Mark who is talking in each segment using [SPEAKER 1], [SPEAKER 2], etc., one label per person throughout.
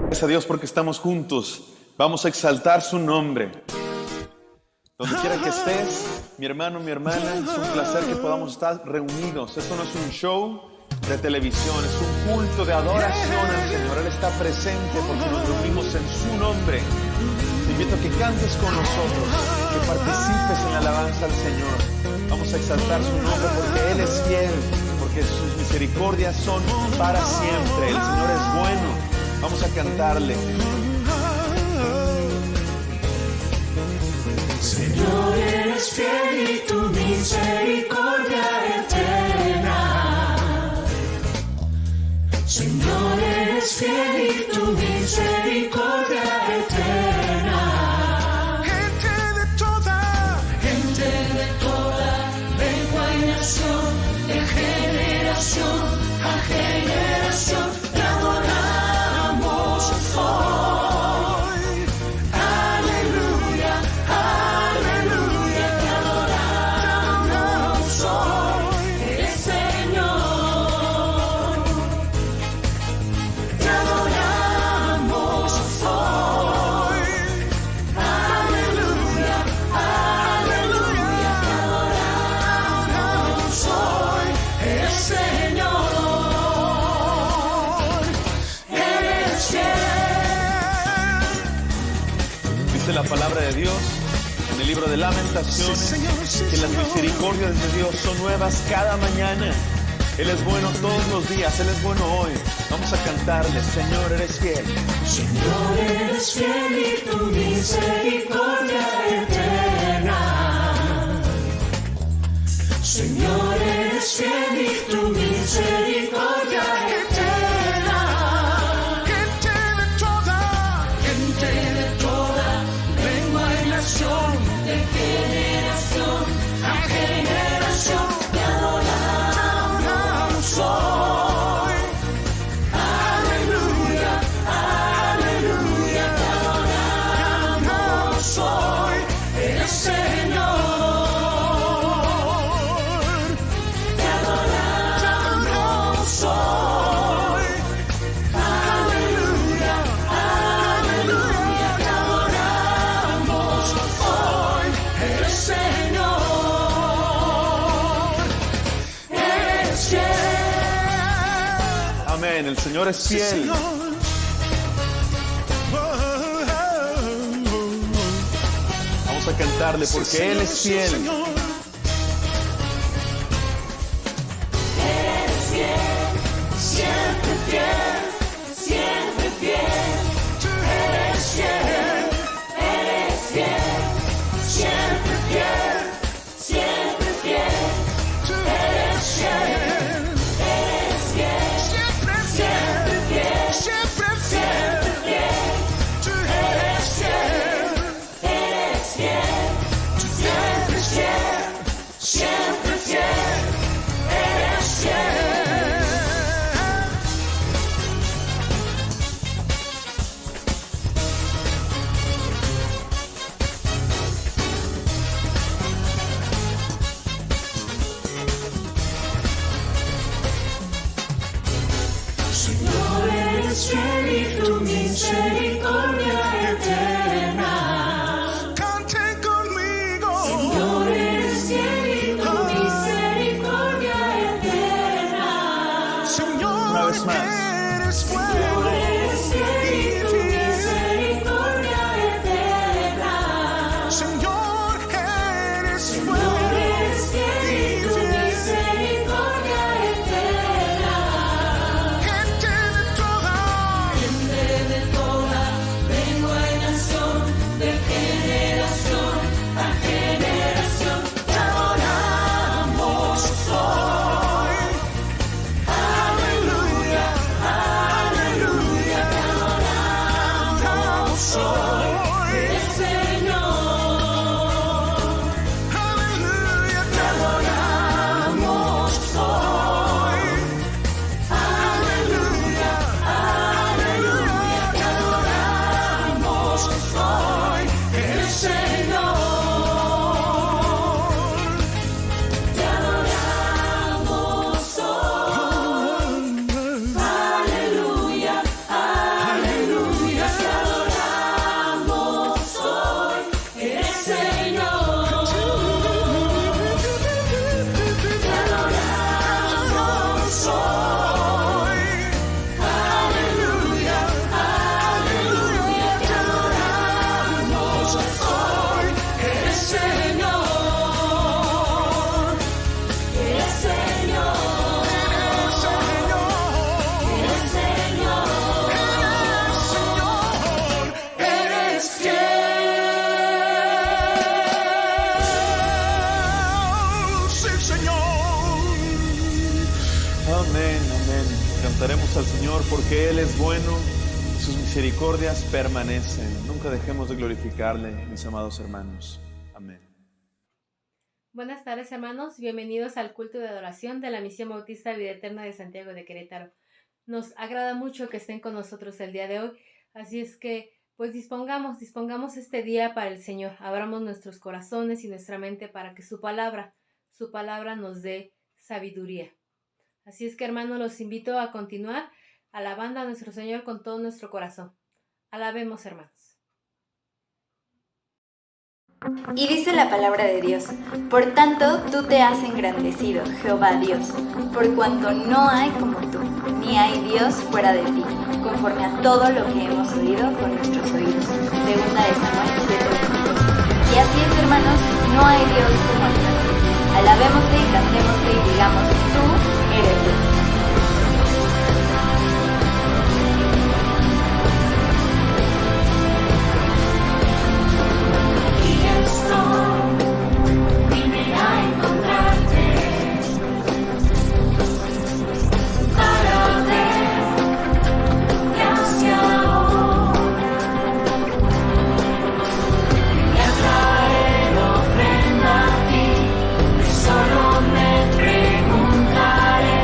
[SPEAKER 1] Gracias a Dios porque estamos juntos. Vamos a exaltar su nombre. Donde quiera que estés, mi hermano, mi hermana, es un placer que podamos estar reunidos. Esto no es un show de televisión, es un culto de adoración al Señor. Él está presente porque nos reunimos en su nombre. Te invito a que cantes con nosotros, que participes en la alabanza al Señor. Vamos a exaltar su nombre porque Él es fiel, porque sus misericordias son para siempre. El Señor es bueno. Vamos a cantarle.
[SPEAKER 2] Señor, eres fiel y tu misericordia eterna. Señor, eres fiel y tu misericordia eterna. Gente de toda lengua y nación, de generación a generación, te adoramos hoy. Aleluya, aleluya, te adoramos hoy. Eres Señor, te adoramos hoy. Aleluya, aleluya, te adoramos hoy. Eres Señor, eres fiel.
[SPEAKER 1] Dice la palabra de Dios en el libro de Lamentaciones que las misericordias de Dios son nuevas cada mañana. Él es bueno todos los días, Él es bueno hoy. Vamos a cantarle, Señor, eres fiel.
[SPEAKER 2] Señor, eres fiel y tu misericordia eterna. Señor, eres fiel y tu misericordia eterna. Gente de toda lengua y nación, de generación a generación, te adoramos hoy. Aleluya, aleluya, te adoramos hoy. Eres Señor, te adoramos hoy. Aleluya, aleluya, te adoramos hoy. Eres Señor, eres fiel.
[SPEAKER 1] Amén, el Señor es fiel. Vamos a cantarle porque Él es fiel.
[SPEAKER 2] Eres fiel, siempre fiel, siempre fiel. Eres fiel, eres fiel, siempre fiel, siempre fiel. Eres fiel, eres fiel, siempre fiel, siempre fiel. Eres fiel, eres fiel, siempre fiel, siempre fiel. Eres fiel.
[SPEAKER 1] Cantaremos al Señor porque Él es bueno y sus misericordias permanecen. Nunca dejemos de glorificarle, mis amados hermanos. Amén.
[SPEAKER 3] Buenas tardes, hermanos. Bienvenidos al culto de adoración de la Misión Bautista Vida Eterna de Santiago de Querétaro. Nos agrada mucho que estén con nosotros el día de hoy, así es que pues dispongamos este día para el Señor. Abramos nuestros corazones y nuestra mente para que su palabra nos dé sabiduría. Así es que, hermanos, los invito a continuar alabando a nuestro Señor con todo nuestro corazón. Alabemos, hermanos.
[SPEAKER 4] Y dice la palabra de Dios: por tanto, tú te has engrandecido, Jehová Dios, por cuanto no hay como tú, ni hay Dios fuera de ti, conforme a todo lo que hemos oído con nuestros oídos. Segunda de Samuel 7:22. Y así es, hermanos, no hay Dios como el nuestro. Alabémosle y cantémosle y digamos: tú eres Dios.
[SPEAKER 2] Solo me preguntaré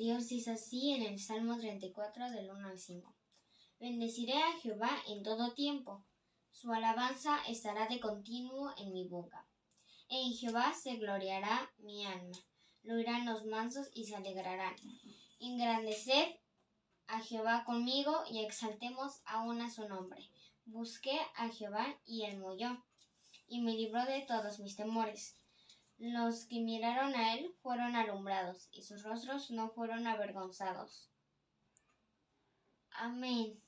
[SPEAKER 5] Dios dice así en el Salmo 34 del 1 al 5. Bendeciré a Jehová en todo tiempo. Su alabanza estará de continuo en mi boca. En Jehová se gloriará mi alma. Lo oirán los mansos y se alegrarán. Engrandeced a Jehová conmigo y exaltemos aún a su nombre. Busqué a Jehová y él me oyó, y me libró de todos mis temores. Los que miraron a él fueron alumbrados, y sus rostros no fueron avergonzados. Amén.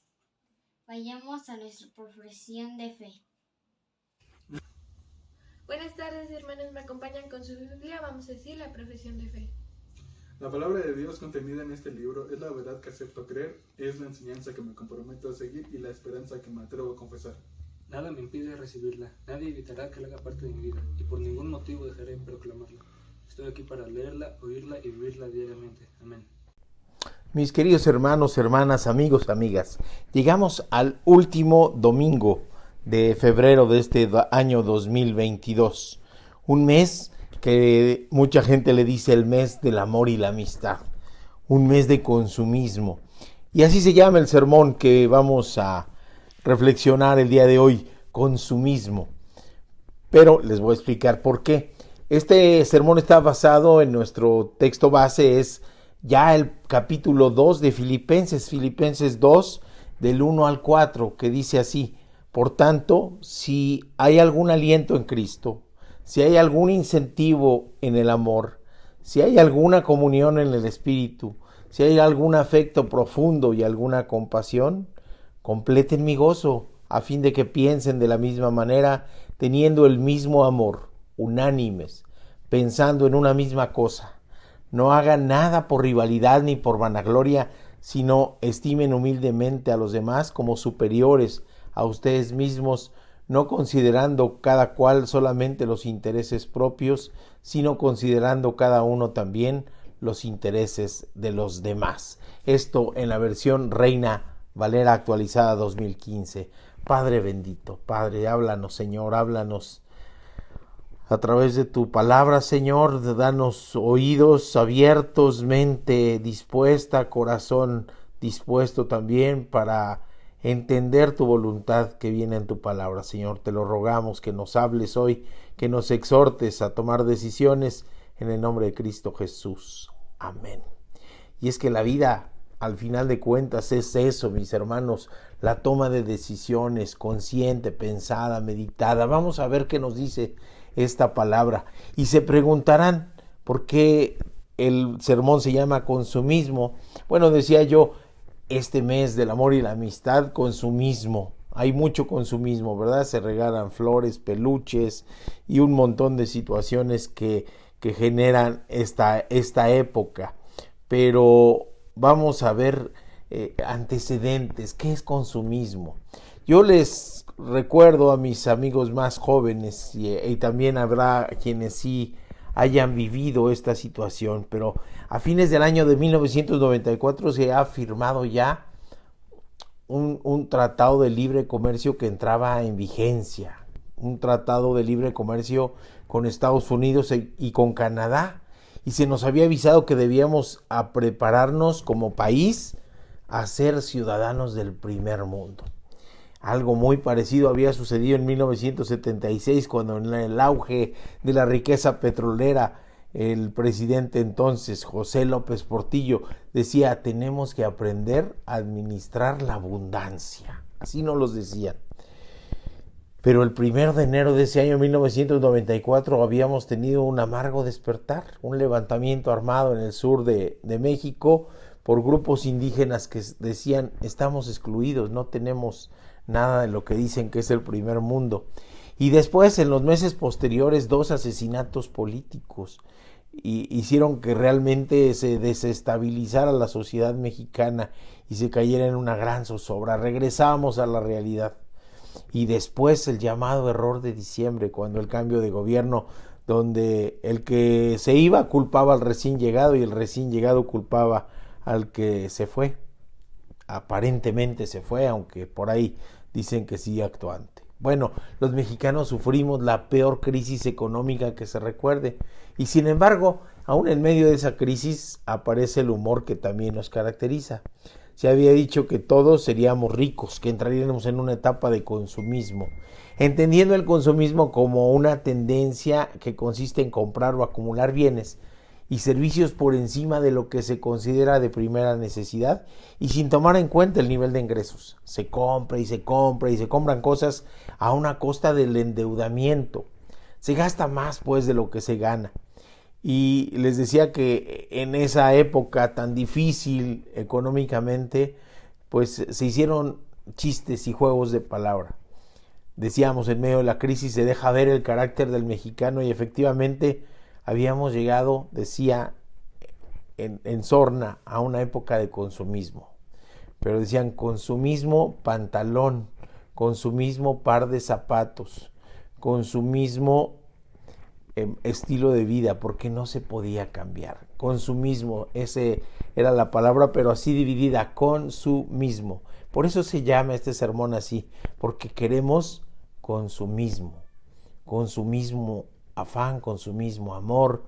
[SPEAKER 5] Vayamos a nuestra profesión de fe.
[SPEAKER 6] Buenas tardes, hermanos, me acompañan con su Biblia. Vamos a decir la profesión de fe.
[SPEAKER 7] La palabra de Dios contenida en este libro es la verdad que acepto creer, es la enseñanza que me comprometo a seguir y la esperanza que me atrevo a confesar.
[SPEAKER 8] Nada me impide recibirla, nadie evitará que la haga parte de mi vida, y por ningún motivo dejaré de proclamarla. Estoy aquí para leerla, oírla y vivirla diariamente. Amén.
[SPEAKER 9] Mis queridos hermanos, hermanas, amigos, amigas, llegamos al último domingo de febrero de este año 2022, un mes que mucha gente le dice el mes del amor y la amistad, un mes de consumismo, y así se llama el sermón que vamos a reflexionar el día de hoy, consumismo. Pero les voy a explicar por qué. Este sermón está basado en nuestro texto base, es ya el capítulo 2 de Filipenses 2, del 1 al 4, que dice así: por tanto, si hay algún aliento en Cristo, si hay algún incentivo en el amor, si hay alguna comunión en el Espíritu, si hay algún afecto profundo y alguna compasión, completen mi gozo, a fin de que piensen de la misma manera, teniendo el mismo amor, unánimes, pensando en una misma cosa. No hagan nada por rivalidad ni por vanagloria, sino estimen humildemente a los demás como superiores a ustedes mismos, no considerando cada cual solamente los intereses propios, sino considerando cada uno también los intereses de los demás. Esto en la versión Reina Valera actualizada 2015. Padre bendito, Padre, háblanos, Señor, háblanos a través de tu palabra, Señor. Danos oídos abiertos, mente dispuesta, corazón dispuesto también para entender tu voluntad que viene en tu palabra. Señor, te lo rogamos, que nos hables hoy, que nos exhortes a tomar decisiones en el nombre de Cristo Jesús. Amén. Y es que la vida, al final de cuentas, es eso, mis hermanos, la toma de decisiones consciente, pensada, meditada. Vamos a ver qué nos dice esta palabra. Y se preguntarán, ¿por qué el sermón se llama consumismo? Bueno, decía yo, este mes del amor y la amistad, consumismo. Hay mucho consumismo, ¿verdad? Se regalan flores, peluches y un montón de situaciones que generan esta época. Pero vamos a ver antecedentes. ¿Qué es consumismo? Yo les recuerdo a mis amigos más jóvenes y también habrá quienes sí hayan vivido esta situación, pero a fines del año de 1994 se ha firmado ya un tratado de libre comercio que entraba en vigencia, un tratado de libre comercio con Estados Unidos y con Canadá, y se nos había avisado que debíamos a prepararnos como país a ser ciudadanos del primer mundo. Algo muy parecido había sucedido en 1976, cuando en el auge de la riqueza petrolera, el presidente entonces, José López Portillo, decía: tenemos que aprender a administrar la abundancia. Así nos los decían. Pero el 1 de enero de ese año 1994 habíamos tenido un amargo despertar, un levantamiento armado en el sur de México por grupos indígenas que decían: estamos excluidos, no tenemos nada de lo que dicen que es el primer mundo. Y después, en los meses posteriores, 2 asesinatos políticos hicieron que realmente se desestabilizara la sociedad mexicana y se cayera en una gran zozobra. Regresábamos a la realidad. Y después el llamado error de diciembre, cuando el cambio de gobierno, donde el que se iba culpaba al recién llegado y el recién llegado culpaba al que se fue. Aparentemente se fue, aunque por ahí dicen que sigue actuante. Bueno, los mexicanos sufrimos la peor crisis económica que se recuerde. Y sin embargo, aún en medio de esa crisis aparece el humor que también nos caracteriza. Se había dicho que todos seríamos ricos, que entraríamos en una etapa de consumismo, entendiendo el consumismo como una tendencia que consiste en comprar o acumular bienes y servicios por encima de lo que se considera de primera necesidad y sin tomar en cuenta el nivel de ingresos. Se compra y se compra y se compran cosas a una costa del endeudamiento. Se gasta más pues de lo que se gana. Y les decía que en esa época tan difícil económicamente, pues se hicieron chistes y juegos de palabra. Decíamos, en medio de la crisis se deja ver el carácter del mexicano y efectivamente habíamos llegado, decía, en sorna a una época de consumismo. Pero decían consumismo pantalón, consumismo par de zapatos, consumismo estilo de vida, porque no se podía cambiar. Consumismo, ese era la palabra, pero así dividida, consumismo. Por eso se llama este sermón así, porque queremos consumismo, consumismo afán, consumismo amor.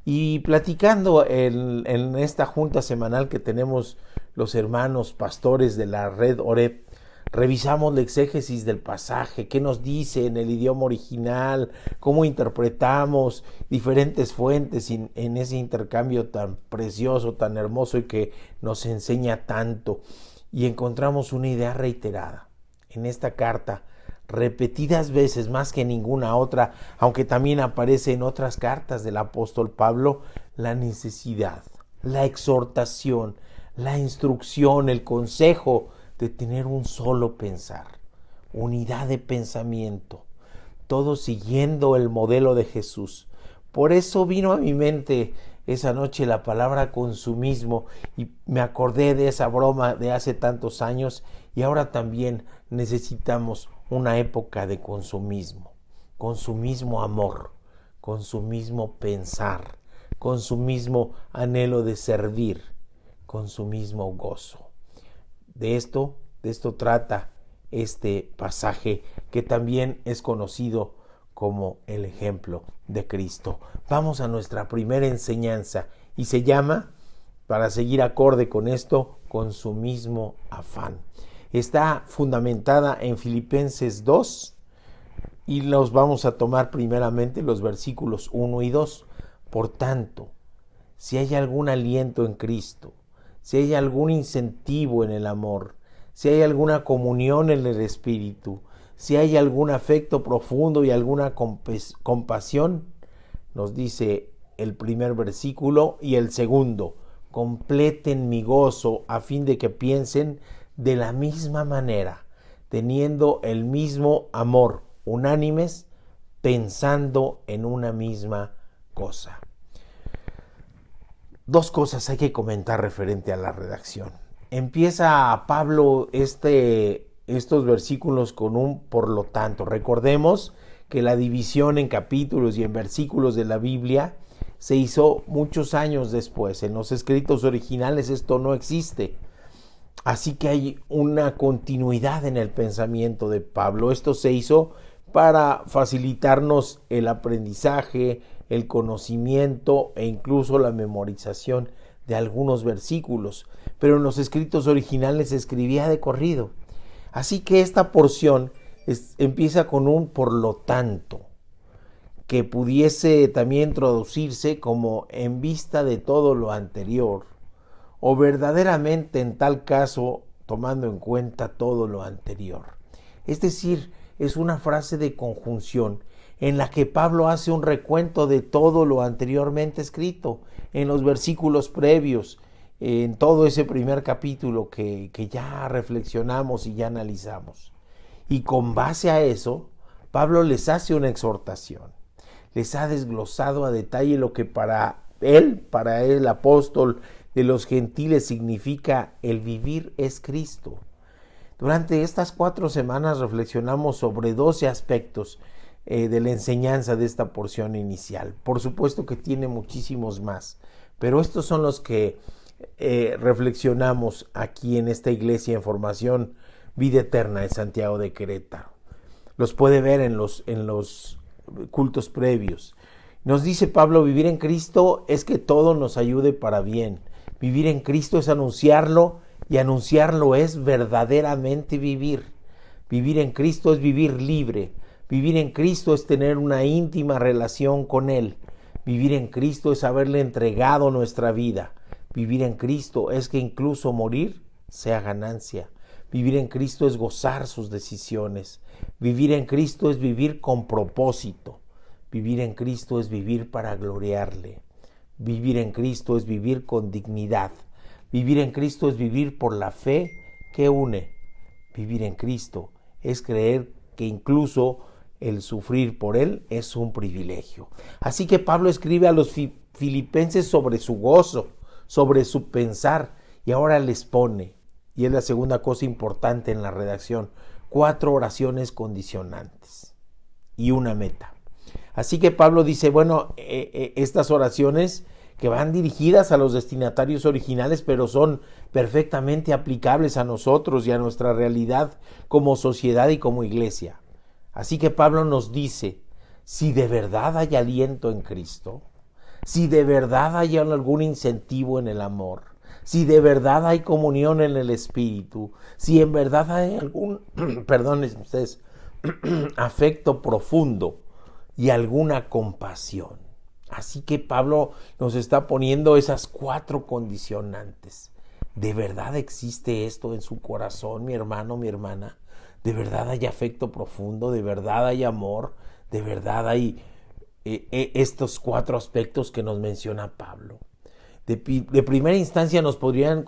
[SPEAKER 9] Y platicando en esta junta semanal que tenemos los hermanos pastores de la red Oreb, revisamos la exégesis del pasaje, qué nos dice en el idioma original, cómo interpretamos diferentes fuentes en ese intercambio tan precioso, tan hermoso y que nos enseña tanto. Y encontramos una idea reiterada en esta carta, repetidas veces más que ninguna otra, aunque también aparece en otras cartas del apóstol Pablo, la necesidad, la exhortación, la instrucción, el consejo de tener un solo pensar, unidad de pensamiento, todo siguiendo el modelo de Jesús. Por eso vino a mi mente esa noche la palabra consumismo y me acordé de esa broma de hace tantos años y ahora también necesitamos una época de consumismo, consumismo amor, consumismo pensar, consumismo anhelo de servir, consumismo gozo. De esto trata este pasaje que también es conocido como el ejemplo de Cristo. Vamos a nuestra primera enseñanza y se llama, para seguir acorde con esto, consumismo afán. Está fundamentada en Filipenses 2 y los vamos a tomar primeramente los versículos 1 y 2. Por tanto, si hay algún aliento en Cristo, si hay algún incentivo en el amor, si hay alguna comunión en el Espíritu, si hay algún afecto profundo y alguna compasión, nos dice el primer versículo y el segundo, completen mi gozo a fin de que piensen de la misma manera, teniendo el mismo amor, unánimes, pensando en una misma cosa. Dos cosas hay que comentar referente a la redacción. Empieza Pablo estos versículos con un por lo tanto. Recordemos que la división en capítulos y en versículos de la Biblia se hizo muchos años después. En los escritos originales esto no existe. Así que hay una continuidad en el pensamiento de Pablo. Esto se hizo para facilitarnos el aprendizaje, el conocimiento e incluso la memorización de algunos versículos. Pero en los escritos originales se escribía de corrido. Así que esta porción empieza con un por lo tanto, que pudiese también traducirse como en vista de todo lo anterior, o verdaderamente en tal caso tomando en cuenta todo lo anterior. Es decir, es una frase de conjunción en la que Pablo hace un recuento de todo lo anteriormente escrito en los versículos previos, en todo ese primer capítulo que ya reflexionamos y ya analizamos. Y con base a eso, Pablo les hace una exhortación. Les ha desglosado a detalle lo que para él, apóstol de los gentiles, significa el vivir es Cristo. Durante estas 4 semanas reflexionamos sobre 12 aspectos de la enseñanza de esta porción inicial. Por supuesto que tiene muchísimos más, pero estos son los que reflexionamos aquí en esta iglesia en formación Vida Eterna de Santiago de Querétaro. los puede ver en los cultos previos. Nos dice Pablo, vivir en Cristo es que todo nos ayude para bien. Vivir en Cristo es anunciarlo, y anunciarlo es verdaderamente vivir. Vivir en Cristo es vivir libre. Vivir en Cristo es tener una íntima relación con Él. Vivir en Cristo es haberle entregado nuestra vida. Vivir en Cristo es que incluso morir sea ganancia. Vivir en Cristo es gozar sus decisiones. Vivir en Cristo es vivir con propósito. Vivir en Cristo es vivir para gloriarle. Vivir en Cristo es vivir con dignidad. Vivir en Cristo es vivir por la fe que une. Vivir en Cristo es creer que incluso el sufrir por Él es un privilegio. Así que Pablo escribe a los filipenses sobre su gozo, sobre su pensar, y ahora les pone, y es la segunda cosa importante en la redacción, 4 oraciones condicionantes y una meta. Así que Pablo dice, bueno, estas oraciones que van dirigidas a los destinatarios originales, pero son perfectamente aplicables a nosotros y a nuestra realidad como sociedad y como iglesia. Así que Pablo nos dice, si de verdad hay aliento en Cristo, si de verdad hay algún incentivo en el amor, si de verdad hay comunión en el Espíritu, si en verdad hay algún, perdonen ustedes, afecto profundo y alguna compasión. Así que Pablo nos está poniendo esas 4 condicionantes. ¿De verdad existe esto en su corazón, mi hermano, mi hermana? ¿De verdad hay afecto profundo? ¿De verdad hay amor? ¿De verdad hay estos 4 aspectos que nos menciona Pablo? De primera instancia nos podrían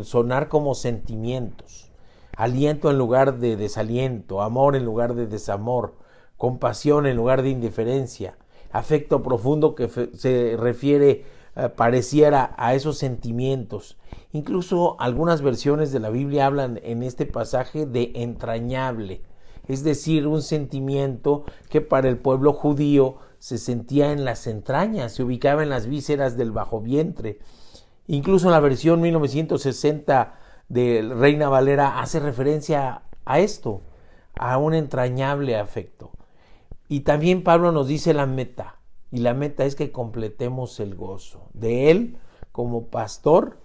[SPEAKER 9] sonar como sentimientos. Aliento en lugar de desaliento, amor en lugar de desamor, compasión en lugar de indiferencia, afecto profundo que se refiere, pareciera a esos sentimientos. Incluso algunas versiones de la Biblia hablan en este pasaje de entrañable, es decir, un sentimiento que para el pueblo judío se sentía en las entrañas, se ubicaba en las vísceras del bajo vientre. Incluso en la versión 1960 de Reina Valera hace referencia a esto, a un entrañable afecto. Y también Pablo nos dice la meta, y la meta es que completemos el gozo de Él como pastor,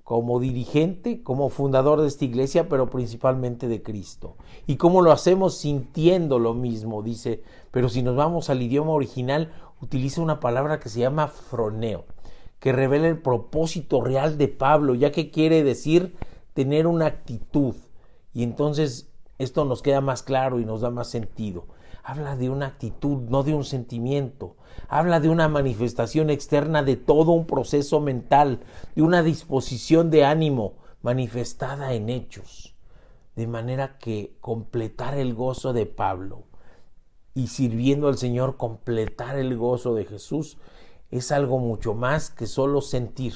[SPEAKER 9] como dirigente, como fundador de esta iglesia, pero principalmente de Cristo. ¿Y cómo lo hacemos? Sintiendo lo mismo, dice, pero si nos vamos al idioma original, utiliza una palabra que se llama froneo, que revela el propósito real de Pablo, ya que quiere decir tener una actitud. Y entonces esto nos queda más claro y nos da más sentido. Habla de una actitud, no de un sentimiento. Habla de una manifestación externa de todo un proceso mental, de una disposición de ánimo manifestada en hechos. De manera que completar el gozo de Pablo y sirviendo al Señor, completar el gozo de Jesús, es algo mucho más que solo sentir.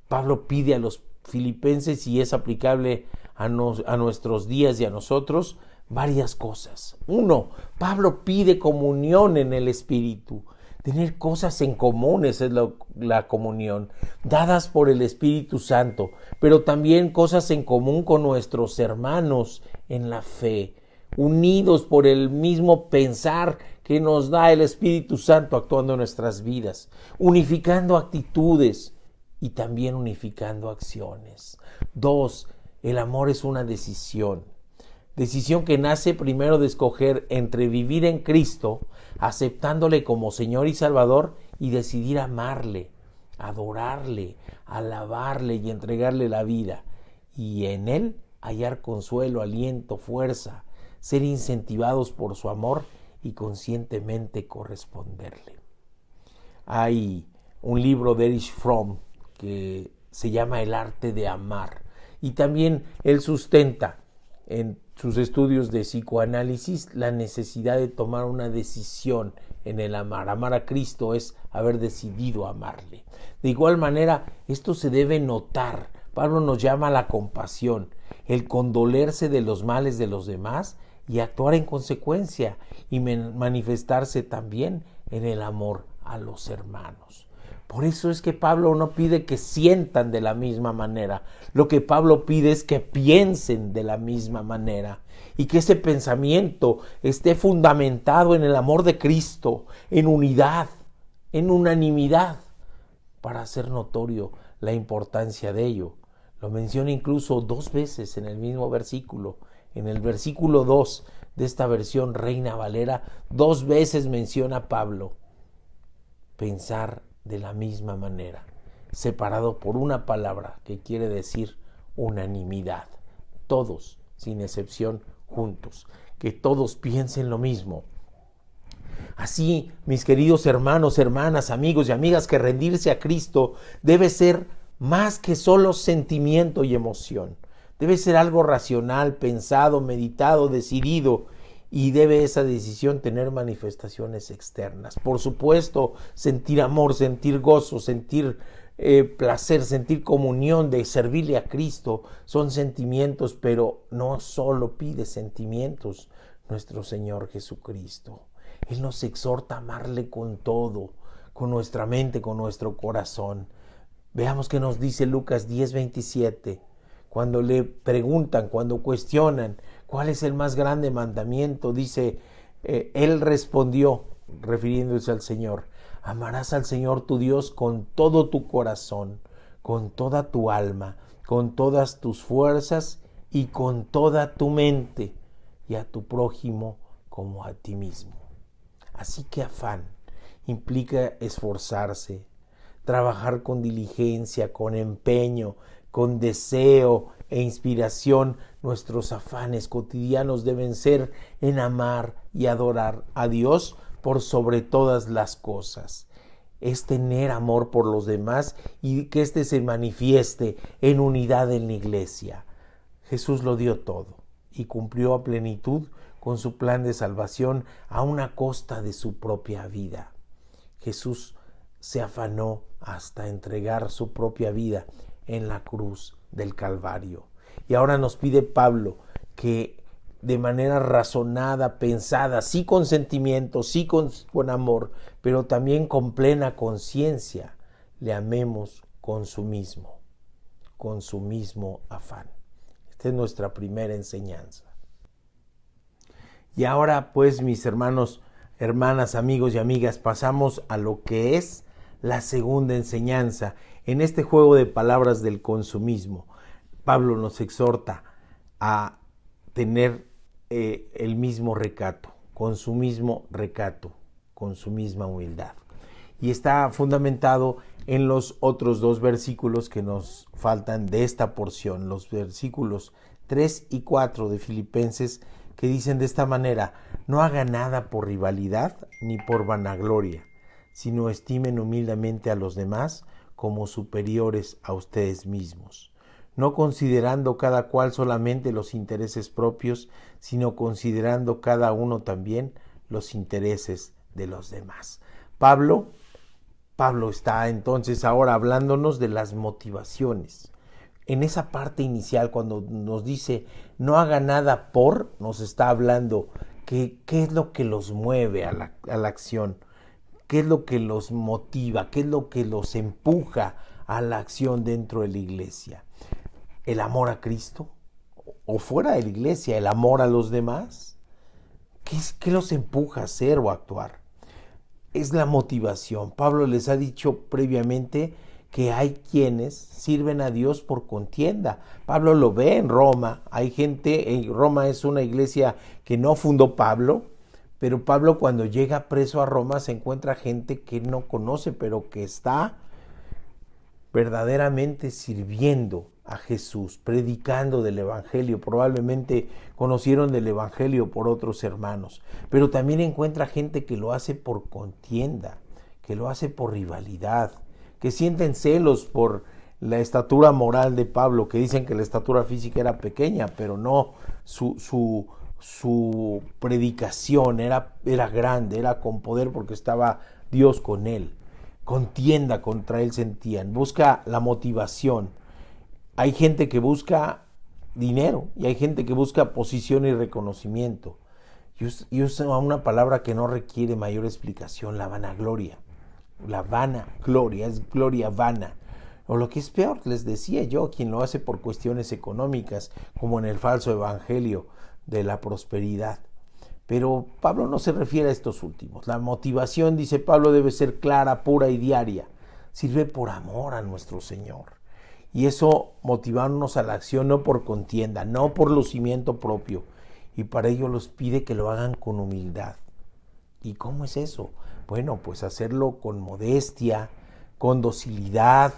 [SPEAKER 9] Pablo pide a los filipenses, y es aplicable a nuestros días y a nosotros, varias cosas. 1, Pablo pide comunión en el Espíritu. Tener cosas en común, esa es la comunión, dadas por el Espíritu Santo, pero también cosas en común con nuestros hermanos en la fe, unidos por el mismo pensar que nos da el Espíritu Santo actuando en nuestras vidas, unificando actitudes y también unificando acciones. 2, el amor es una decisión que nace primero de escoger entre vivir en Cristo, aceptándole como Señor y Salvador, y decidir amarle, adorarle, alabarle y entregarle la vida, y en Él hallar consuelo, aliento, fuerza, ser incentivados por su amor y conscientemente corresponderle. Hay un libro de Erich Fromm que se llama El arte de amar, y también él sustenta en sus estudios de psicoanálisis la necesidad de tomar una decisión en el amar. Amar a Cristo es haber decidido amarle. De igual manera, esto se debe notar. Pablo nos llama a la compasión, el condolerse de los males de los demás y actuar en consecuencia, y manifestarse también en el amor a los hermanos. Por eso es que Pablo no pide que sientan de la misma manera. Lo que Pablo pide es que piensen de la misma manera y que ese pensamiento esté fundamentado en el amor de Cristo, en unidad, en unanimidad, para hacer notorio la importancia de ello. Lo menciona incluso 2 veces en el mismo versículo. En el versículo 2 de esta versión Reina Valera, 2 veces menciona Pablo pensar de la misma manera, separado por una palabra que quiere decir unanimidad. Todos, sin excepción, juntos, que todos piensen lo mismo. Así, mis queridos hermanos, hermanas, amigos y amigas, que rendirse a Cristo debe ser más que solo sentimiento y emoción. Debe ser algo racional, pensado, meditado, decidido, y debe esa decisión tener manifestaciones externas. Por supuesto, sentir amor, sentir gozo, sentir placer, sentir comunión de servirle a Cristo son sentimientos, pero no solo pide sentimientos nuestro Señor Jesucristo. Él nos exhorta a amarle con todo, con nuestra mente, con nuestro corazón. Veamos qué nos dice Lucas 10:27. Cuando le preguntan, cuando cuestionan cuál es el más grande mandamiento, dice, él respondió, refiriéndose al Señor: amarás al Señor tu Dios con todo tu corazón, con toda tu alma, con todas tus fuerzas y con toda tu mente, y a tu prójimo como a ti mismo. Así que afán implica esforzarse, trabajar con diligencia, con empeño, con deseo e inspiración. Nuestros afanes cotidianos deben ser en amar y adorar a Dios por sobre todas las cosas. Es tener amor por los demás y que éste se manifieste en unidad en la iglesia. Jesús lo dio todo y cumplió a plenitud con su plan de salvación a una costa de su propia vida. Jesús se afanó hasta entregar su propia vida en la cruz del Calvario. Y ahora nos pide Pablo que de manera razonada, pensada, sí con sentimiento, sí con amor, pero también con plena conciencia, le amemos con su mismo afán. Esta es nuestra primera enseñanza. Y ahora pues, mis hermanos, hermanas, amigos y amigas, pasamos a lo que es la segunda enseñanza. En este juego de palabras del consumismo, Pablo nos exhorta a tener el mismo recato, con su mismo recato, con su misma humildad. Y está fundamentado en los otros 2 versículos que nos faltan de esta porción, los versículos 3 y 4 de Filipenses, que dicen de esta manera: no hagan nada por rivalidad ni por vanagloria, sino estimen humildemente a los demás como superiores a ustedes mismos, no considerando cada cual solamente los intereses propios, sino considerando cada uno también los intereses de los demás. Pablo está entonces ahora hablándonos de las motivaciones. En esa parte inicial, cuando nos dice no haga nada por, nos está hablando qué es lo que los mueve a la acción, qué es lo que los motiva, qué es lo que los empuja a la acción dentro de la iglesia. El amor a Cristo, o fuera de la iglesia, el amor a los demás. ¿Qué los empuja a hacer o a actuar? Es la motivación. Pablo les ha dicho previamente que hay quienes sirven a Dios por contienda. Pablo lo ve en Roma. Hay gente, en Roma es una iglesia que no fundó Pablo, pero Pablo cuando llega preso a Roma se encuentra gente que no conoce, pero que está verdaderamente sirviendo a Jesús, predicando del Evangelio. Probablemente conocieron del Evangelio por otros hermanos, pero también encuentra gente que lo hace por contienda, que lo hace por rivalidad, que sienten celos por la estatura moral de Pablo, que dicen que la estatura física era pequeña, pero no, su predicación era grande, era con poder porque estaba Dios con él. Contienda contra él sentían, busca la motivación. Hay gente que busca dinero y hay gente que busca posición y reconocimiento. Y usa una palabra que no requiere mayor explicación: la vanagloria. la vana gloria, es gloria vana. O lo que es peor, les decía yo, quien lo hace por cuestiones económicas, como en el falso evangelio de la prosperidad. Pero Pablo no se refiere a estos últimos. La motivación, dice Pablo, debe ser clara, pura y diaria. Sirve por amor a nuestro Señor. Y eso motivarnos a la acción no por contienda, no por lucimiento propio. Y para ello los pide que lo hagan con humildad. ¿Y cómo es eso? Bueno, pues hacerlo con modestia, con docilidad,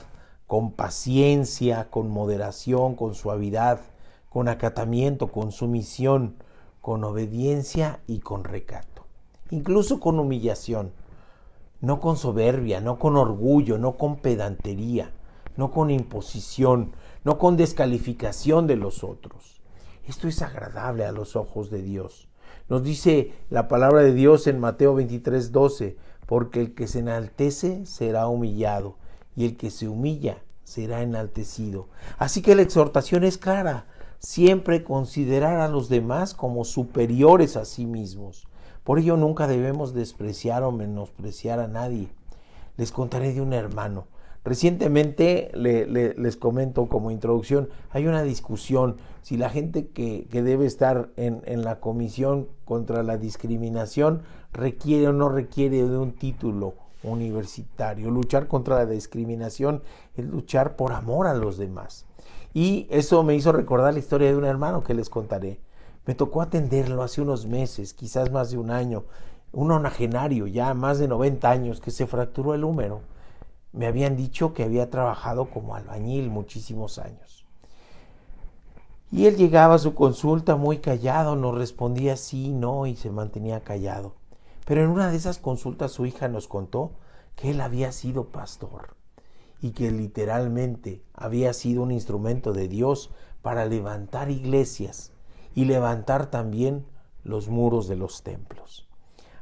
[SPEAKER 9] con paciencia, con moderación, con suavidad, con acatamiento, con sumisión, con obediencia y con recato. Incluso con humillación. No con soberbia, no con orgullo, no con pedantería, no con imposición, no con descalificación de los otros. Esto es agradable a los ojos de Dios. Nos dice la palabra de Dios en Mateo 23:12, porque el que se enaltece será humillado, y el que se humilla será enaltecido. Así que la exhortación es clara, siempre considerar a los demás como superiores a sí mismos. Por ello nunca debemos despreciar o menospreciar a nadie. Les contaré de un hermano. Recientemente, les comento como introducción, hay una discusión si la gente que debe estar en la Comisión contra la Discriminación requiere o no requiere de un título universitario. Luchar contra la discriminación es luchar por amor a los demás. Y eso me hizo recordar la historia de un hermano que les contaré. Me tocó atenderlo hace unos meses, quizás más de un año, un onagenario ya más de 90 años que se fracturó el húmero. Me habían dicho que había trabajado como albañil muchísimos años. Y él llegaba a su consulta muy callado, nos respondía sí, no y se mantenía callado. Pero en una de esas consultas su hija nos contó que él había sido pastor y que literalmente había sido un instrumento de Dios para levantar iglesias y levantar también los muros de los templos.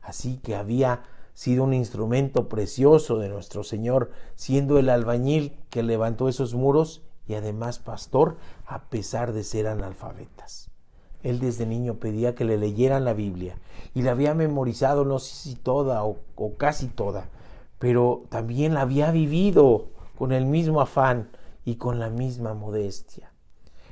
[SPEAKER 9] Así que había sido un instrumento precioso de nuestro Señor, siendo el albañil que levantó esos muros y además pastor, a pesar de ser analfabetas. Él desde niño pedía que le leyeran la Biblia y la había memorizado, no sé si toda o casi toda, pero también la había vivido con el mismo afán y con la misma modestia.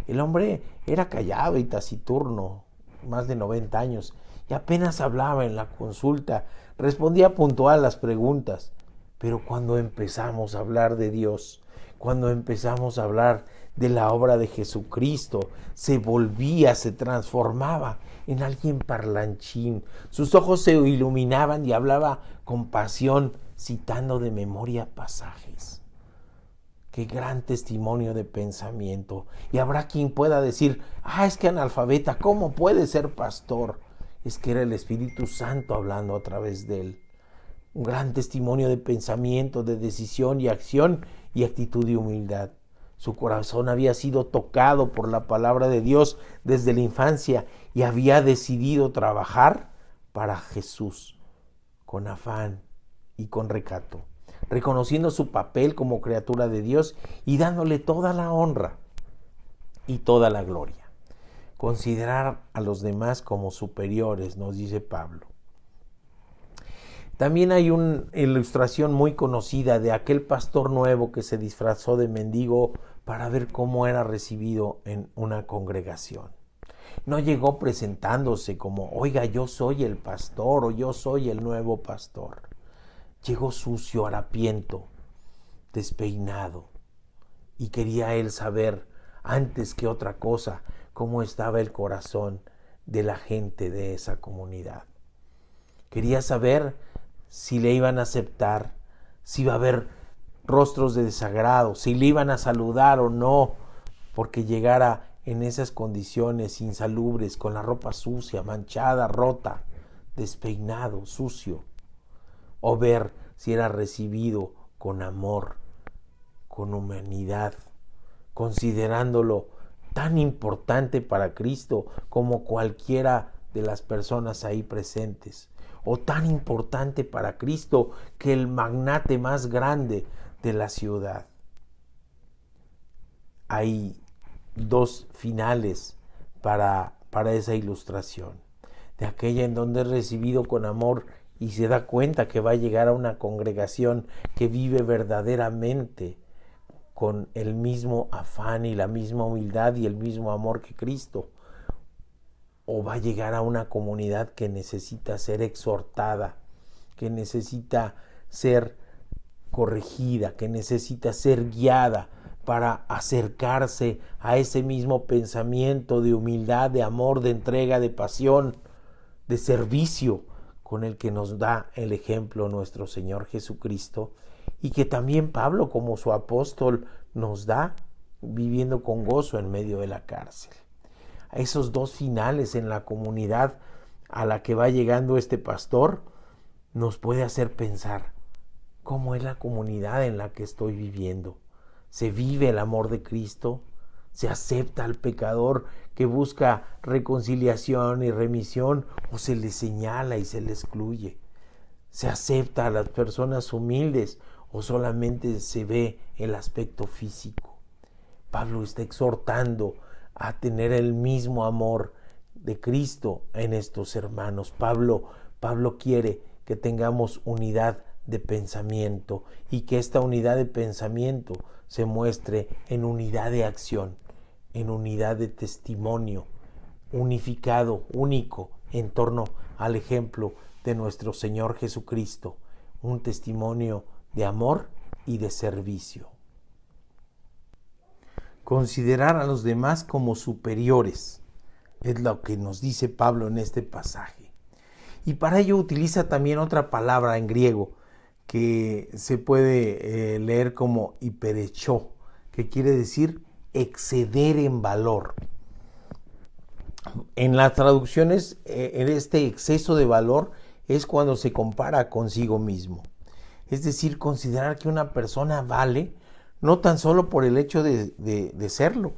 [SPEAKER 9] El hombre era callado y taciturno, más de 90 años, y apenas hablaba en la consulta, respondía puntual a las preguntas. Pero cuando empezamos a hablar de Dios, cuando empezamos a hablar de la obra de Jesucristo, se volvía, se transformaba en alguien parlanchín. Sus ojos se iluminaban y hablaba con pasión, citando de memoria pasajes. Qué gran testimonio de pensamiento. Y habrá quien pueda decir, es que analfabeta, ¿cómo puede ser pastor? Es que era el Espíritu Santo hablando a través de él. Un gran testimonio de pensamiento, de decisión y acción y actitud de humildad. Su corazón había sido tocado por la palabra de Dios desde la infancia y había decidido trabajar para Jesús con afán y con recato, reconociendo su papel como criatura de Dios y dándole toda la honra y toda la gloria. Considerar a los demás como superiores, nos dice Pablo. También hay una ilustración muy conocida de aquel pastor nuevo que se disfrazó de mendigo para ver cómo era recibido en una congregación. No llegó presentándose como, oiga, yo soy el pastor o yo soy el nuevo pastor. Llegó sucio, harapiento, despeinado, y quería él saber, antes que otra cosa, cómo estaba el corazón de la gente de esa comunidad. Quería saber si le iban a aceptar, si iba a haber rostros de desagrado, si le iban a saludar o no, porque llegara en esas condiciones insalubres, con la ropa sucia, manchada, rota, despeinado, sucio, o ver si era recibido con amor, con humanidad, considerándolo tan importante para Cristo como cualquiera de las personas ahí presentes, o tan importante para Cristo que el magnate más grande de la ciudad. Hay dos finales para esa ilustración, de aquella en donde es recibido con amor y se da cuenta que va a llegar a una congregación que vive verdaderamente con el mismo afán y la misma humildad y el mismo amor que Cristo, o va a llegar a una comunidad que necesita ser exhortada, que necesita ser corregida, que necesita ser guiada para acercarse a ese mismo pensamiento de humildad, de amor, de entrega, de pasión, de servicio con el que nos da el ejemplo nuestro Señor Jesucristo, y que también Pablo, como su apóstol, nos da viviendo con gozo en medio de la cárcel. A esos dos finales en la comunidad a la que va llegando este pastor nos puede hacer pensar: ¿cómo es la comunidad en la que estoy viviendo? ¿Se vive el amor de Cristo? ¿Se acepta al pecador que busca reconciliación y remisión, o se le señala y se le excluye? ¿Se acepta a las personas humildes o solamente se ve el aspecto físico? Pablo está exhortando a tener el mismo amor de Cristo en estos hermanos. Pablo quiere que tengamos unidad de pensamiento, y que esta unidad de pensamiento se muestre en unidad de acción, en unidad de testimonio, unificado, único, en torno al ejemplo de nuestro Señor Jesucristo, un testimonio de amor y de servicio. Considerar a los demás como superiores es lo que nos dice Pablo en este pasaje. Y para ello utiliza también otra palabra en griego que se puede leer como hiperechó, que quiere decir exceder en valor. En las traducciones, en este exceso de valor es cuando se compara consigo mismo. Es decir, considerar que una persona vale no tan solo por el hecho de serlo,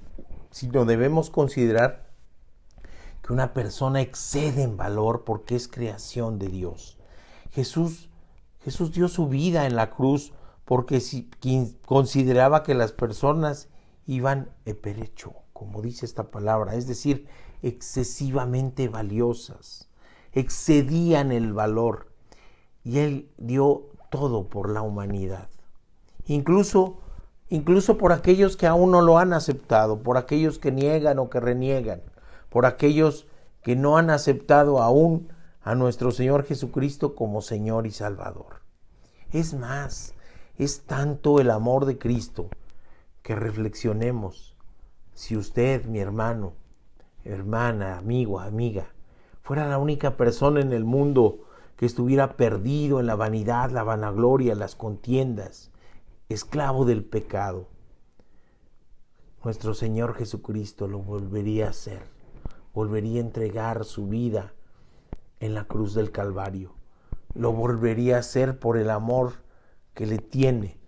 [SPEAKER 9] sino debemos considerar que una persona excede en valor porque es creación de Dios. Jesús dio su vida en la cruz porque consideraba que las personas iban eperecho, como dice esta palabra, es decir, excesivamente valiosas, excedían el valor, y Él dio todo por la humanidad, incluso por aquellos que aún no lo han aceptado, por aquellos que niegan o que reniegan, por aquellos que no han aceptado aún a nuestro Señor Jesucristo como Señor y Salvador. Es más, es tanto el amor de Cristo que reflexionemos. Si usted, mi hermano, hermana, amigo, amiga, fuera la única persona en el mundo que estuviera perdido en la vanidad, la vanagloria, las contiendas, esclavo del pecado, nuestro Señor Jesucristo lo volvería a hacer, volvería a entregar su vida en la cruz del Calvario, lo volvería a hacer por el amor que le tiene,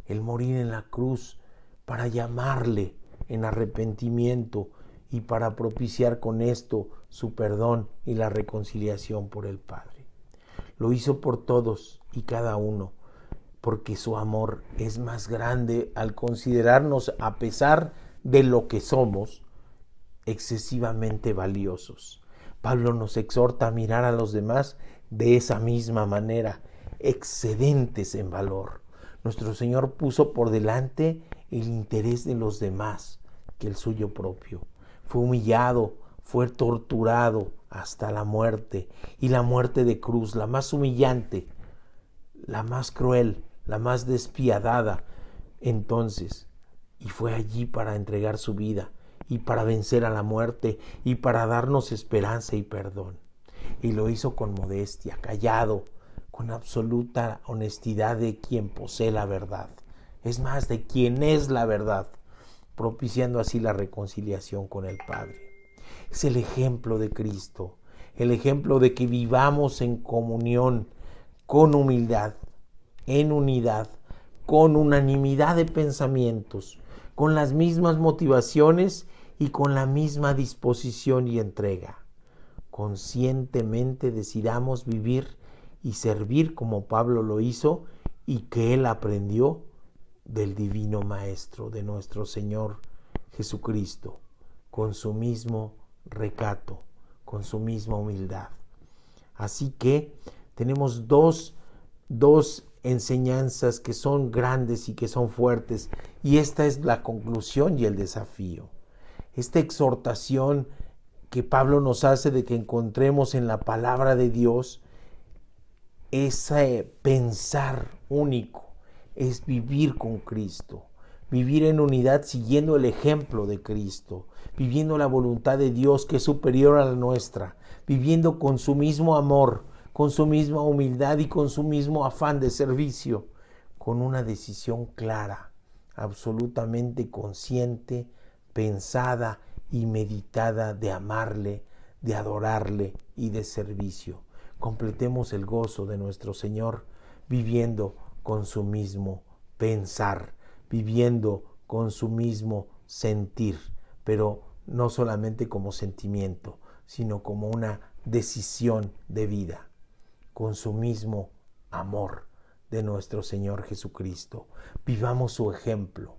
[SPEAKER 9] el morir en la cruz para llamarle en arrepentimiento y para propiciar con esto su perdón y la reconciliación por el Padre. Lo hizo por todos y cada uno, porque su amor es más grande al considerarnos, a pesar de lo que somos, excesivamente valiosos. Pablo nos exhorta a mirar a los demás de esa misma manera, excedentes en valor. Nuestro Señor puso por delante el interés de los demás que el suyo propio. Fue humillado, fue torturado hasta la muerte, y la muerte de cruz, la más humillante, la más cruel, la más despiadada entonces, y fue allí para entregar su vida y para vencer a la muerte y para darnos esperanza y perdón. Y lo hizo con modestia, callado, con absoluta honestidad de quien posee la verdad, es más, de quien es la verdad, propiciando así la reconciliación con el Padre. Es el ejemplo de Cristo, el ejemplo de que vivamos en comunión, con humildad, en unidad, con unanimidad de pensamientos, con las mismas motivaciones y con la misma disposición y entrega. Conscientemente decidamos vivir y servir como Pablo lo hizo y que él aprendió del Divino Maestro, de nuestro Señor Jesucristo, con su mismo recato, con su misma humildad. Así que tenemos dos enseñanzas que son grandes y que son fuertes, y esta es la conclusión y el desafío. Esta exhortación que Pablo nos hace de que encontremos en la palabra de Dios ese pensar único, es vivir con Cristo, vivir en unidad siguiendo el ejemplo de Cristo, viviendo la voluntad de Dios que es superior a la nuestra, viviendo con su mismo amor, con su misma humildad y con su mismo afán de servicio, con una decisión clara, absolutamente consciente, pensada y meditada de amarle, de adorarle y de servicio. Completemos el gozo de nuestro Señor viviendo con su mismo pensar, viviendo con su mismo sentir, pero no solamente como sentimiento, sino como una decisión de vida, con su mismo amor de nuestro Señor Jesucristo. Vivamos su ejemplo,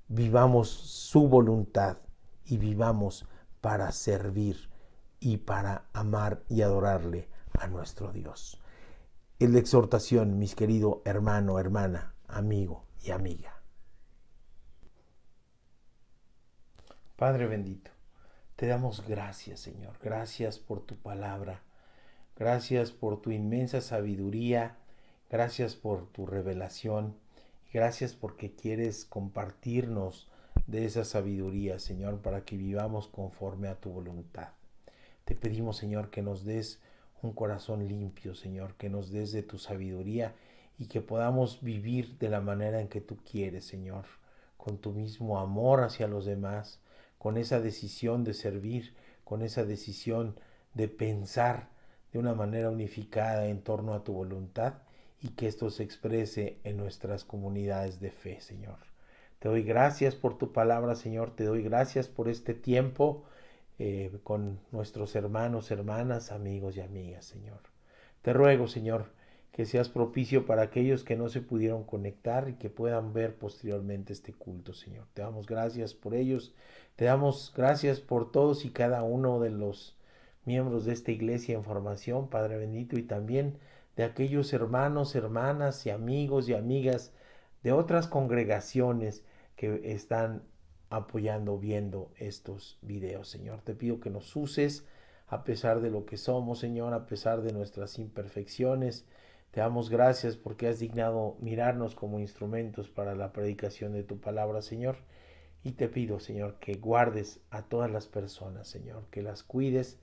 [SPEAKER 9] vivamos su voluntad y vivamos para servir y para amar y adorarle a nuestro Dios. Es la exhortación, mis queridos hermano, hermana, amigo y amiga. Padre bendito, te damos gracias, Señor. Gracias por tu palabra. Gracias por tu inmensa sabiduría. Gracias por tu revelación. Gracias porque quieres compartirnos de esa sabiduría, Señor, para que vivamos conforme a tu voluntad. Te pedimos, Señor, que nos des un corazón limpio, Señor, que nos des de tu sabiduría y que podamos vivir de la manera en que tú quieres, Señor, con tu mismo amor hacia los demás, con esa decisión de servir, con esa decisión de pensar de una manera unificada en torno a tu voluntad y que esto se exprese en nuestras comunidades de fe, Señor. Te doy gracias por tu palabra, Señor, te doy gracias por este tiempo con nuestros hermanos, hermanas, amigos y amigas, Señor. Te ruego, Señor, que seas propicio para aquellos que no se pudieron conectar y que puedan ver posteriormente este culto, Señor. Te damos gracias por ellos, te damos gracias por todos y cada uno de los miembros de esta iglesia en formación, Padre bendito, y también de aquellos hermanos, hermanas y amigos y amigas de otras congregaciones que están apoyando, viendo estos videos, Señor. Te pido que nos uses a pesar de lo que somos, Señor, a pesar de nuestras imperfecciones. Te damos gracias porque has dignado mirarnos como instrumentos para la predicación de tu palabra, Señor. Y te pido, Señor, que guardes a todas las personas, Señor, que las cuides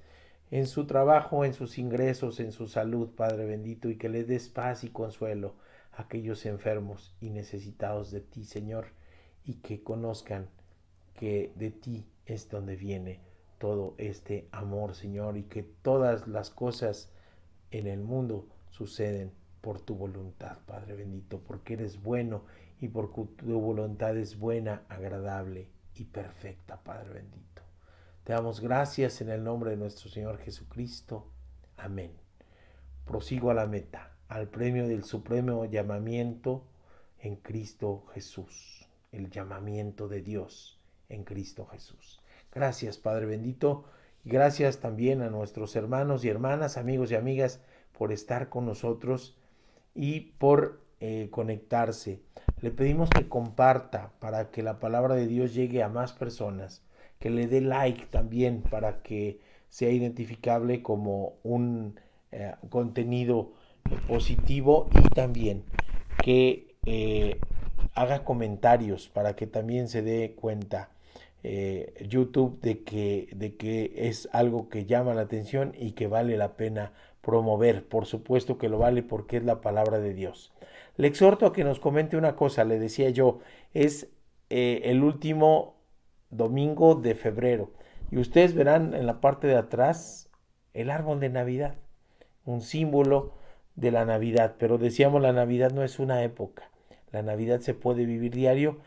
[SPEAKER 9] en su trabajo, en sus ingresos, en su salud, Padre bendito, y que les des paz y consuelo a aquellos enfermos y necesitados de ti, Señor, y que conozcan que de ti es donde viene todo este amor, Señor, y que todas las cosas en el mundo suceden por tu voluntad, Padre bendito, porque eres bueno y porque tu voluntad es buena, agradable y perfecta, Padre bendito. Te damos gracias en el nombre de nuestro Señor Jesucristo. Amén. Prosigo a la meta, al premio del supremo llamamiento en Cristo Jesús, el llamamiento de Dios en Cristo Jesús. Gracias, Padre bendito, y gracias también a nuestros hermanos y hermanas, amigos y amigas, por estar con nosotros y por conectarse. Le pedimos que comparta para que la palabra de Dios llegue a más personas, que le dé like también para que sea identificable como un contenido positivo, y también que haga comentarios para que también se dé cuenta YouTube de que es algo que llama la atención y que vale la pena promover. Por supuesto que lo vale porque es la palabra de Dios. Le exhorto a que nos comente una cosa. Le decía yo, es el último domingo de febrero y ustedes verán en la parte de atrás el árbol de Navidad, un símbolo de la Navidad. Pero decíamos, la Navidad no es una época, la Navidad se puede vivir diario.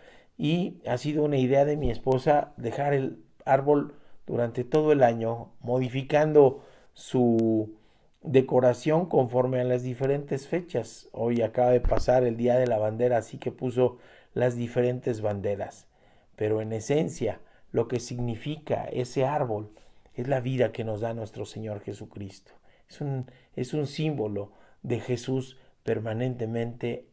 [SPEAKER 9] Y ha sido una idea de mi esposa dejar el árbol durante todo el año, modificando su decoración conforme a las diferentes fechas. Hoy acaba de pasar el Día de la Bandera, así que puso las diferentes banderas. Pero en esencia, lo que significa ese árbol es la vida que nos da nuestro Señor Jesucristo. Es un símbolo de Jesús permanentemente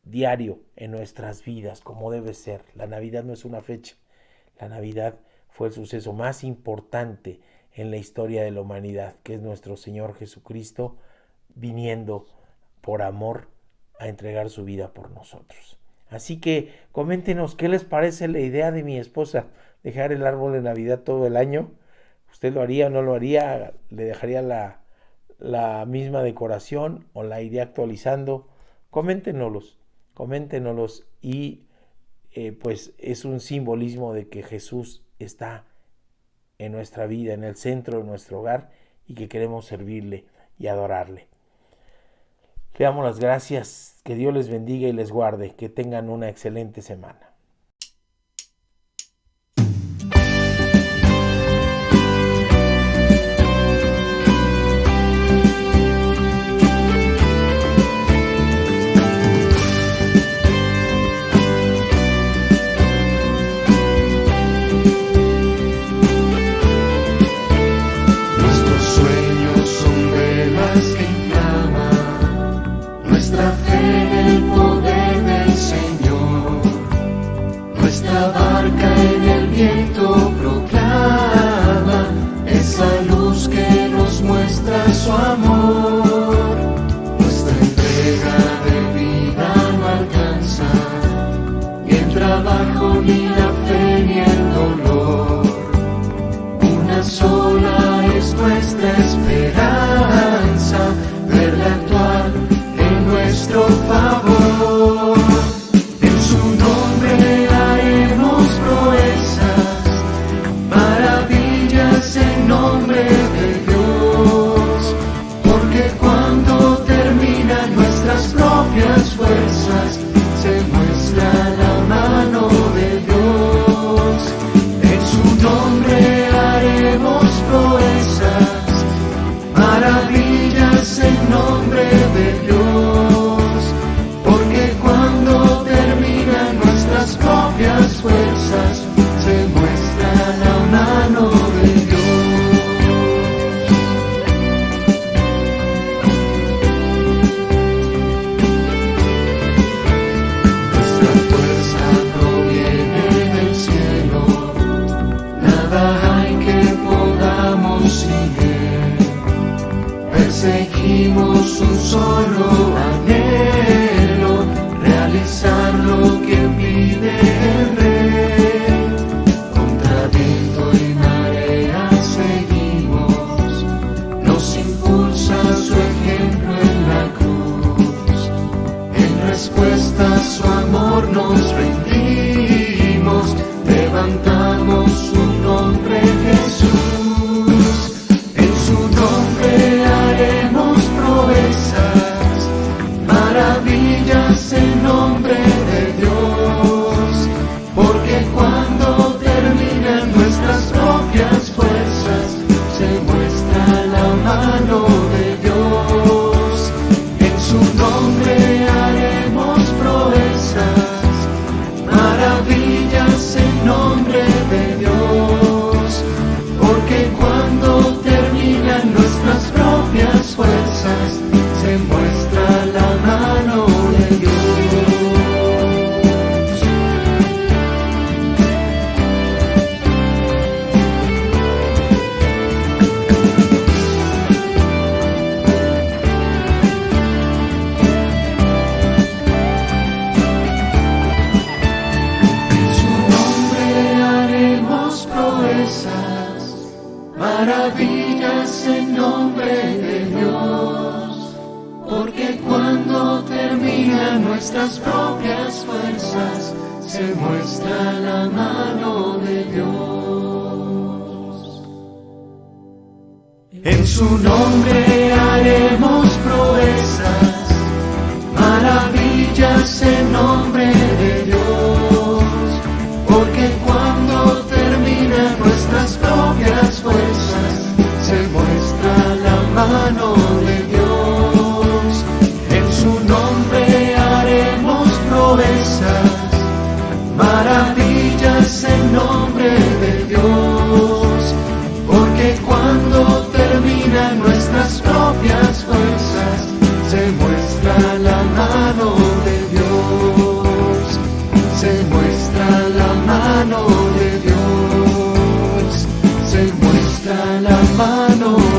[SPEAKER 9] diario en nuestras vidas, como debe ser. La Navidad no es una fecha. La Navidad fue el suceso más importante en la historia de la humanidad, que es nuestro Señor Jesucristo viniendo por amor a entregar su vida por nosotros. Así que coméntenos qué les parece la idea de mi esposa, dejar el árbol de Navidad todo el año. ¿Usted lo haría o no lo haría? ¿Le dejaría la misma decoración o la iría actualizando? Coméntenoslos y pues es un simbolismo de que Jesús está en nuestra vida, en el centro de nuestro hogar y que queremos servirle y adorarle. Le damos las gracias, que Dios les bendiga y les guarde, que tengan una excelente semana.
[SPEAKER 2] Nuestros sueños son velas que inflaman nuestra fe en el poder del Señor. Nuestra barca en el viento proclama esa luz que nos muestra su amor. Nuestra entrega de vida no alcanza ni el trabajo, ni la fe, ni el dolor. Una sola es nuestra esperanza, verla actuar en nuestro favor. En su nombre haremos proezas, maravillas en nombre de Dios. Porque cuando terminan nuestras propias fuerzas, se muestra la mano de Dios. En su nombre haremos proezas, maravillas en nombre de Dios. Porque cuando terminan nuestras propias fuerzas, se muestra la mano de Dios. Nuestra fuerza proviene del cielo, nada hay que podamos sin Él. Perseguimos un solo anhelo, realizar lo que pide el Rey. Contra viento y marea seguimos, nos impulsa su ejemplo en la cruz. En respuesta a su amor nos rendimos, levantamos su nombre Jesús. En su nombre haremos proezas, maravillas en nombre de Dios. Porque cuando terminan nuestras propias fuerzas, se muestra la mano de Dios. En su nombre haremos proezas, maravillas en nombre de Dios. Porque cuando terminan nuestras propias fuerzas, se muestra la mano de Dios. En su nombre haremos proezas, maravillas en nombre de Dios. Porque cuando terminan nuestras propias fuerzas, se muestra la mano de Dios. En su nombre haremos proezas, maravillas en nombre de Dios. Porque cuando terminan nuestras propias fuerzas, se muestra la mano de Dios. En su nombre haremos proezas, maravillas en nombre de Dios. Porque cuando terminan nuestras propias la mano